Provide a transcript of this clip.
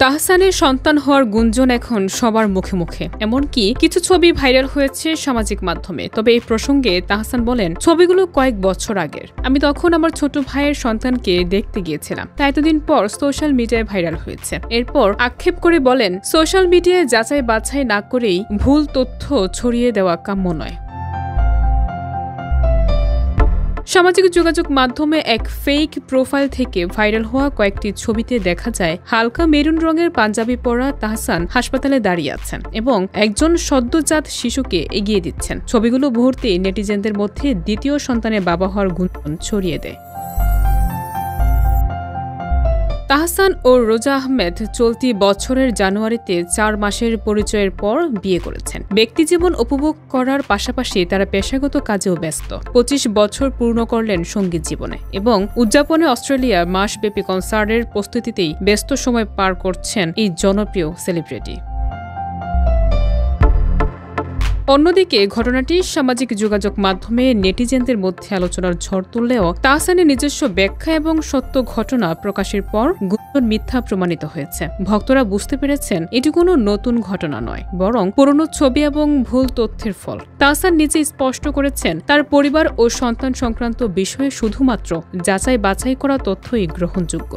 তাহসানের সন্তান হওয়ার গুঞ্জন এখন সবার মুখে মুখে, এমনকি কিছু ছবি ভাইরাল হয়েছে সামাজিক মাধ্যমে। তবে এই প্রসঙ্গে তাহসান বলেন, ছবিগুলো কয়েক বছর আগের। আমি তখন আমার ছোট ভাইয়ের সন্তানকে দেখতে গিয়েছিলাম, তা এতদিন পর সোশ্যাল মিডিয়ায় ভাইরাল হয়েছে। এরপর আক্ষেপ করে বলেন, সোশ্যাল মিডিয়ায় যাচাই বাছাই না করেই ভুল তথ্য ছড়িয়ে দেওয়া কাম্য নয়। সামাজিক যোগাযোগ মাধ্যমে এক ফেক প্রোফাইল থেকে ভাইরাল হওয়া কয়েকটি ছবিতে দেখা যায় হালকা মেরুন রঙের পাঞ্জাবি পরা তাহসান হাসপাতালে দাঁড়িয়ে আছেন এবং একজন সদ্যজাত শিশুকে এগিয়ে দিচ্ছেন। ছবিগুলো মুহূর্তে নেটিজেনদের মধ্যে দ্বিতীয় সন্তানের বাবা হওয়ার গুঞ্জন ছড়িয়ে দেয়। তাহসান ও রোজা আহমেদ চলতি বছরের জানুয়ারিতে ৪ মাসের পরিচয়ের পর বিয়ে করেছেন। ব্যক্তিজীবন উপভোগ করার পাশাপাশি তারা পেশাগত কাজেও ব্যস্ত। ২৫ বছর পূর্ণ করলেন সঙ্গীত জীবনে এবং উদযাপনে অস্ট্রেলিয়া মাসব্যাপী কনসার্টের প্রস্তুতিতেই ব্যস্ত সময় পার করছেন এই জনপ্রিয় সেলিব্রিটি। অন্যদিকে ঘটনাটি সামাজিক যোগাযোগ মাধ্যমে নেটিজেনদের মধ্যে আলোচনার ঝড় তুললেও তাহসানের নিজস্ব ব্যাখ্যা এবং সত্য ঘটনা প্রকাশের পর গুঞ্জন মিথ্যা প্রমাণিত হয়েছে। ভক্তরা বুঝতে পেরেছেন এটি কোনো নতুন ঘটনা নয়, বরং পুরনো ছবি এবং ভুল তথ্যের ফল। তাহসান নিজে স্পষ্ট করেছেন, তার পরিবার ও সন্তান সংক্রান্ত বিষয়ে শুধুমাত্র যাচাই বাছাই করা তথ্যই গ্রহণযোগ্য।